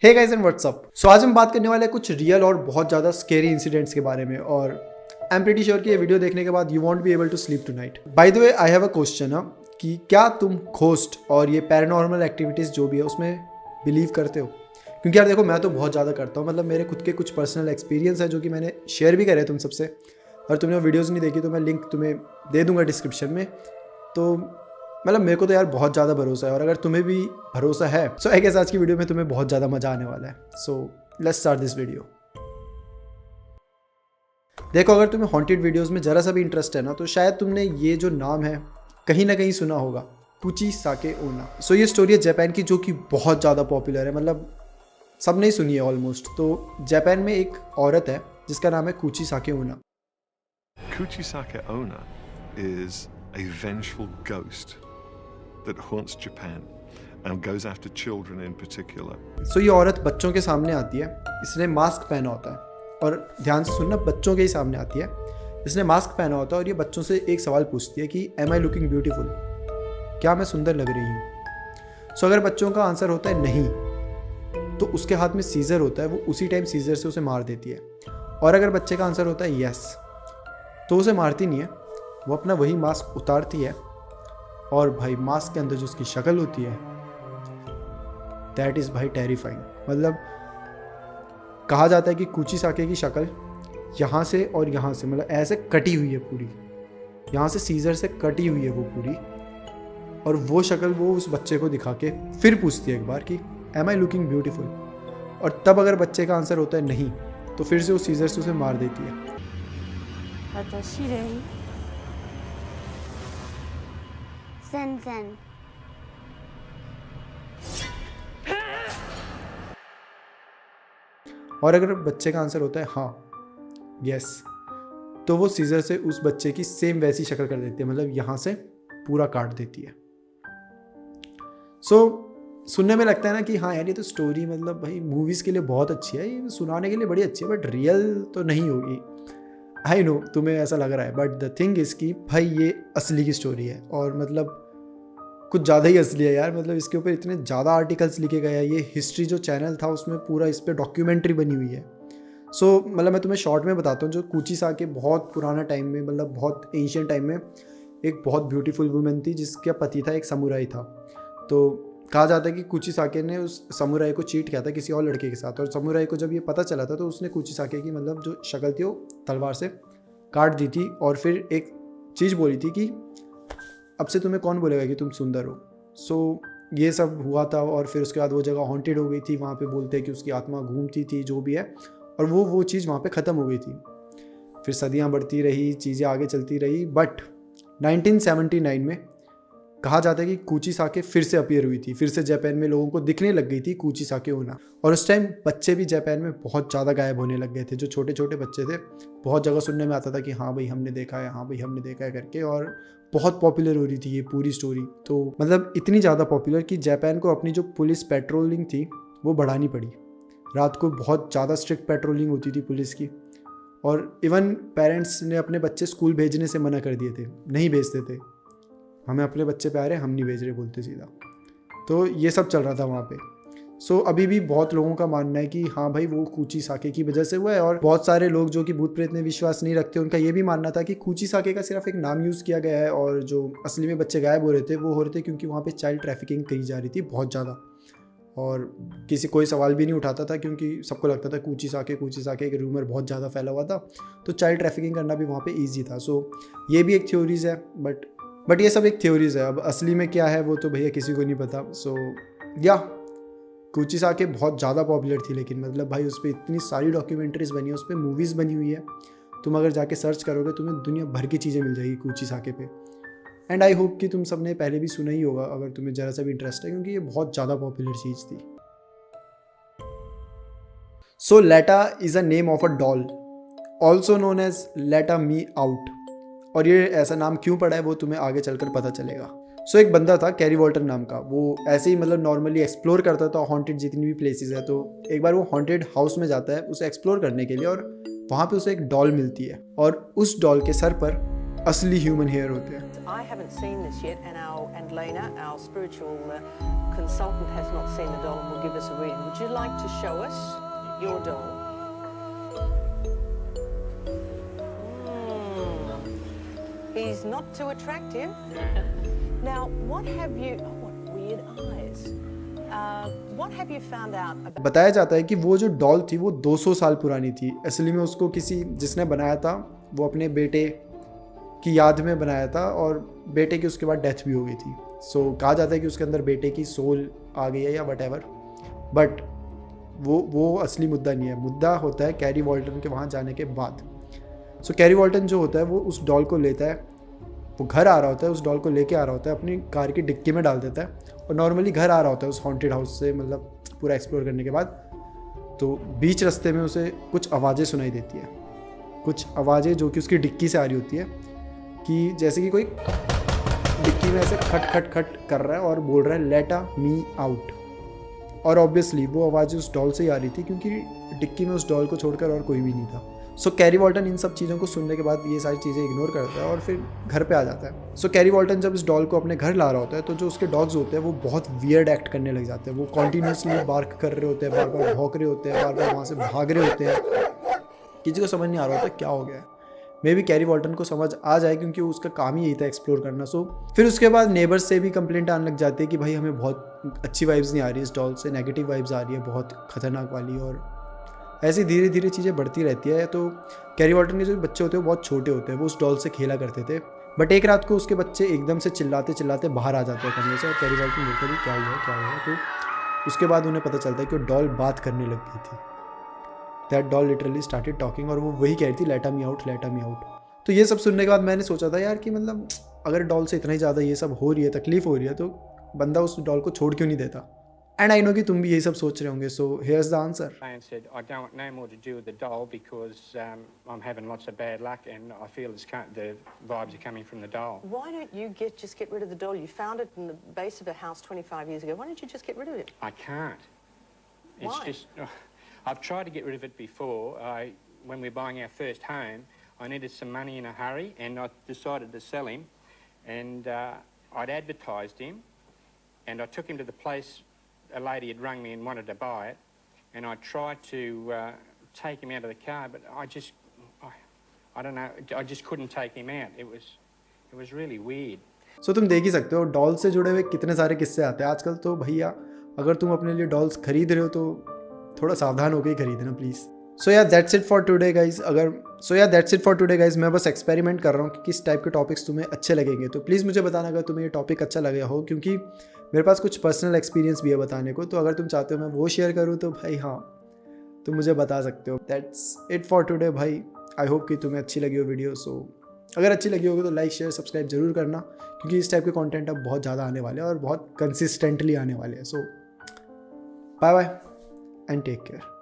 Hey guys and what's up. So आज हम बात करने वाले हैं कुछ रियल और बहुत ज़्यादा स्केरी इंसिडेंट्स के बारे में, और आई एम प्रीटी श्योर कि ये वीडियो देखने के बाद you won't be able to sleep tonight. By the way I have a question कि क्या तुम घोस्ट और ये पैरानॉर्मल एक्टिविटीज़ जो भी है उसमें बिलीव करते हो? क्योंकि यार देखो, मैं तो बहुत ज़्यादा करता हूँ। मतलब मेरे खुद के कुछ पर्सनल एक्सपीरियंस है जो कि मैंने शेयर भी करे तुम सबसे, और तुमने वो वीडियोज़ नहीं देखी तो मैं लिंक तुम्हें दे दूँगा डिस्क्रिप्शन में। तो मतलब मेरे को तो यार बहुत ज़्यादा भरोसा है, और अगर तुम्हें भी भरोसा है सो आई गेस आज की वीडियो में तुम्हें बहुत ज़्यादा मज़ा आने वाला है। So let's start this video. देखो, अगर तुम्हें हॉन्टेड वीडियोस में ज़रा सा भी इंटरेस्ट है ना, तो शायद तुमने ये जो नाम है कहीं ना कहीं सुना होगा, कुचिसाके ओना। सो ये स्टोरी है जापान की जो कि बहुत ज़्यादा पॉपुलर है, मतलब सबने ही सुनी है ऑलमोस्ट। तो जापान में एक औरत है जिसका नाम है कुचिसाके ओना। Kuchisake Onna is a vengeful ghost that haunts Japan and goes after children in particular. सो ये औरत बच्चों के सामने आती है। इसने मास्क पहना होता है, और ध्यान से सुनना, बच्चों के ही सामने आती है। इसने मास्क पहना होता है और ये बच्चों से एक सवाल पूछती है कि एम आई लुकिंग ब्यूटीफुल, क्या मैं सुंदर लग रही हूँ? सो अगर बच्चों का आंसर होता है नहीं, तो उसके हाथ में सीजर होता है, वो उसी टाइम सीजर से उसे मार देती है। और अगर बच्चे का आंसर होता है यस, तो उसे मारती नहीं है, वो अपना वही मास्क उतारती है, और भाई मास्क के अंदर जो उसकी शक्ल होती है दैट इज़ भाई टेरिफाइंग। मतलब कहा जाता है कि कुचिसाके की शक्ल यहाँ से और यहाँ से, मतलब ऐसे कटी हुई है पूरी, यहाँ से सीजर से कटी हुई है वो पूरी। और वो शक्ल वो उस बच्चे को दिखा के फिर पूछती है एक बार कि एम आई लुकिंग ब्यूटीफुल, और तब अगर बच्चे का आंसर होता है नहीं, तो फिर से वो सीजर से उसे मार देती है। और अगर बच्चे का आंसर होता है हाँ, यस, तो वो सीजर से उस बच्चे की सेम वैसी शक्ल कर देती है, मतलब यहाँ से पूरा काट देती है। सो सुनने में लगता है ना कि हाँ यार ये तो स्टोरी मतलब भाई मूवीज़ के लिए बहुत अच्छी है, ये सुनाने के लिए बड़ी अच्छी है, बट रियल तो नहीं होगी। आई नो तुम्हें ऐसा लग रहा है, बट द थिंग इज़ कि भाई ये असली की स्टोरी है, और मतलब कुछ ज़्यादा ही असली है यार। मतलब इसके ऊपर इतने ज़्यादा आर्टिकल्स लिखे गए हैं, ये हिस्ट्री जो चैनल था उसमें पूरा इस पर डॉक्यूमेंट्री बनी हुई है। सो मतलब मैं तुम्हें शॉर्ट में बताता हूँ, जो कुचिसाके बहुत पुराना टाइम में, मतलब बहुत एंशियंट टाइम में एक बहुत ब्यूटीफुल वुमेन थी जिसका पति था एक समुराई था। तो कहा जाता है कि कुचिसाके ने उस समुराई को चीट किया था किसी और लड़के के साथ, और समुराई को जब ये पता चला था तो उसने कुचिसाके की मतलब जो शक्ल थी वो तलवार से काट दी थी, और फिर एक चीज़ बोली थी कि अब से तुम्हें कौन बोलेगा कि तुम सुंदर हो। सो ये सब हुआ था, और फिर उसके बाद वो जगह हॉन्टेड हो गई थी। वहाँ पे बोलते हैं कि उसकी आत्मा घूमती थी जो भी है, और वो चीज़ वहाँ पे ख़त्म हो गई थी। फिर सदियाँ बढ़ती रही, चीज़ें आगे चलती रही, बट 1979 में कहा जाता है कि कुचिसाके फिर से अपीयर हुई थी, फिर से जापान में लोगों को दिखने लग गई थी कुचिसाके ओना। और उस टाइम बच्चे भी जापान में बहुत ज़्यादा गायब होने लग गए थे। जो छोटे छोटे बच्चे थे, बहुत जगह सुनने में आता था कि हाँ भाई हमने देखा है, हाँ भाई हमने देखा है करके, और बहुत पॉपुलर हो रही थी ये पूरी स्टोरी। तो मतलब इतनी ज़्यादा पॉपुलर कि जापान को अपनी जो पुलिस पेट्रोलिंग थी वो बढ़ानी पड़ी। रात को बहुत ज़्यादा स्ट्रिक्ट पेट्रोलिंग होती थी पुलिस की, और इवन पेरेंट्स ने अपने बच्चे स्कूल भेजने से मना कर दिए थे, नहीं भेजते थे। हमें अपने बच्चे प्यारे, हम नहीं भेज रहे बोलते सीधा। तो ये सब चल रहा था वहाँ पे। सो अभी भी बहुत लोगों का मानना है कि हाँ भाई वो कुचिसाके की वजह से हुआ है, और बहुत सारे लोग जो कि भूत प्रेत में विश्वास नहीं रखते, उनका ये भी मानना था कि कुचिसाके का सिर्फ एक नाम यूज़ किया गया है, और जो असली में बच्चे गायब हो रहे थे वो हो रहे थे क्योंकि वहाँ पे चाइल्ड ट्रैफिकिंग करी जा रही थी बहुत ज़्यादा, और कोई सवाल भी नहीं उठाता था क्योंकि सबको लगता था कुचिसाके एक रूमर बहुत ज़्यादा फैला हुआ था, तो चाइल्ड ट्रैफिकिंग करना भी वहाँ पर ईजी था। सो ये भी एक थ्योरीज़ है, बट ये सब एक थ्योरीज़ है। अब असली में क्या है वो तो भैया किसी को नहीं पता। सो या कुचिसाके बहुत ज़्यादा पॉपुलर थी, लेकिन मतलब भाई उस पर इतनी सारी डॉक्यूमेंट्रीज बनी है, उस पर मूवीज़ बनी हुई है। तुम अगर जाके सर्च करोगे तुम्हें दुनिया भर की चीज़ें मिल जाएगी कुचिसाके पे। एंड आई होप कि तुम सबने पहले भी सुना ही होगा अगर तुम्हें ज़रा सा भी इंटरेस्ट है, क्योंकि ये बहुत ज़्यादा पॉपुलर चीज़ थी। So Leta is a name of a doll, also known as Leta me out. और ये ऐसा नाम क्यों पड़ा है वो तुम्हें आगे चलकर पता चलेगा। सो एक बंदा था कैरी वॉल्टर नाम का, वो ऐसे ही मतलब नॉर्मली एक्सप्लोर करता था हॉन्टेड जितनी भी प्लेसेस है। तो एक बार वो हॉन्टेड हाउस में जाता है उसे एक्सप्लोर करने के लिए, और वहाँ पे उसे एक डॉल मिलती है, और उस डॉल के सर पर असली ह्यूमन हेयर होते हैं। I haven't seen this yet, and Lena, our spiritual consultant, has not seen the doll and will give us a reading. Would you like to show us your doll? He's not too attractive. Now, what have you? Oh, what weird eyes. What have you found out about? बताया जाता है कि वो जो doll थी वो 200 साल पुरानी थी। असली में उसको किसी जिसने बनाया था वो अपने बेटे की याद में बनाया था और बेटे की उसके बाद डेथ भी हो गई थी। सो कहा जाता है कि उसके अंदर बेटे की सोल आ गई है या वट एवर, बट वो असली मुद्दा नहीं है। मुद्दा होता है कैरी वॉल्टन के वहाँ जाने के बाद। सो कैरी वॉल्टन जो होता है वो उस डॉल को लेता है, वो घर आ रहा होता है, उस डॉल को लेके आ रहा होता है, अपनी कार की डिक्की में डाल देता है और नॉर्मली घर आ रहा होता है उस हॉन्टेड हाउस से, मतलब पूरा एक्सप्लोर करने के बाद। तो बीच रास्ते में उसे कुछ आवाज़ें सुनाई देती है, कुछ आवाज़ें जो कि उसकी डिक्की से आ रही होती है, कि जैसे कि कोई डिक्की में ऐसे खट खट खट कर रहा है और बोल रहा है लेट मी आउट। और ऑब्वियसली वो आवाज़ उस डॉल से ही आ रही थी क्योंकि डिक्की में उस डॉल को छोड़कर और कोई भी नहीं था। सो कैरी वॉल्टन इन सब चीज़ों को सुनने के बाद ये सारी चीज़ें इग्नोर करता है और फिर घर पे आ जाता है। सो कैरी वॉल्टन जब इस डॉल को अपने घर ला रहा होता है तो जो उसके डॉग्स होते हैं वो बहुत वियर्ड एक्ट करने लग जाते हैं। वो कॉन्टीन्यूसली बार्क कर रहे होते हैं, बार बार भौंक रहे होते हैं, बार बार वहाँ से भाग रहे होते हैं। किसी को समझ नहीं आ रहा होता क्या हो गया है। मे बी कैरी वॉल्टन को समझ आ जाए क्योंकि उसका काम ही यही था एक्सप्लोर करना। सो फिर उसके बाद नेबर्स से भी कंप्लेंट आने लग जाती है कि भाई हमें बहुत अच्छी वाइब्स नहीं आ रही इस डॉल से, नेगेटिव वाइब्स आ रही है बहुत खतरनाक वाली। और ऐसी धीरे धीरे चीज़ें बढ़ती रहती है। तो कैरी वॉल्टन के जो बच्चे होते हैं वो बहुत छोटे होते हैं, वो उस डॉल से खेला करते थे। बट एक रात को उसके बच्चे एकदम से चिल्लाते चिल्लाते बाहर आ जाते हैं कमरे से और कैरी वॉल्टन बोलते हैं क्या हुआ क्या हुआ। तो उसके बाद उन्हें पता चलता है कि वो डॉल बात करने लग गई थी। That doll literally started talking और वो वही कह रही थी let me out, let me out. तो ये सब सुनने के बाद मैंने सोचा था यार कि मतलब अगर डॉल से इतना ही ज़्यादा ये सब हो रही है, तकलीफ हो रही है, तो बंदा उस डॉल को छोड़ क्यों नहीं देता। एंड आई नो कि तुम भी यही सब सोच रहे होंगे। So here's the answer. And said, I don't want no more to do with the doll because I'm having lots of bad luck and I feel the vibes are coming from the doll. Why don't you just get rid of the doll? You found it in the base of a house 25 years ago. Why don't you just get rid of it? I can't. It's Why? just, I've tried to get rid of it before. When we were buying our first home, I needed some money in a hurry and I decided to sell him. And I'd advertised him and I took him to the place. A lady had rung me and wanted to buy it, and I tried to take him out of the car, but I don't know, I just couldn't take him out. It was really weird. सो तुम देख ही सकते हो doll से जुड़े हुए कितने सारे किस्से आते हैं आजकल। तो भैया अगर तुम अपने लिए डॉल्स खरीद रहे हो तो थोड़ा सावधान होकर ही खरीदना प्लीज़। सो यार that's it for today guys. मैं बस एक्सपेरिमेंट कर रहा हूँ कि किस टाइप के टॉपिक्स तुम्हें अच्छे लगेंगे। तो प्लीज़ मुझे बताना अगर तुम्हें ये टॉपिक अच्छा लगा हो, क्योंकि मेरे पास कुछ पर्सनल एक्सपीरियंस भी है बताने को। तो अगर तुम चाहते हो मैं वो शेयर करूँ तो भाई हाँ, तुम मुझे बता सकते हो। दैट्स इट फॉर टुडे भाई। आई होप कि तुम्हें अच्छी लगी हो वीडियो। सो अगर अच्छी लगी होगी तो लाइक शेयर सब्सक्राइब जरूर करना, क्योंकि इस टाइप के कंटेंट अब बहुत ज़्यादा आने वाले हैं और बहुत कंसिस्टेंटली आने वाले हैं। So bye bye and take care.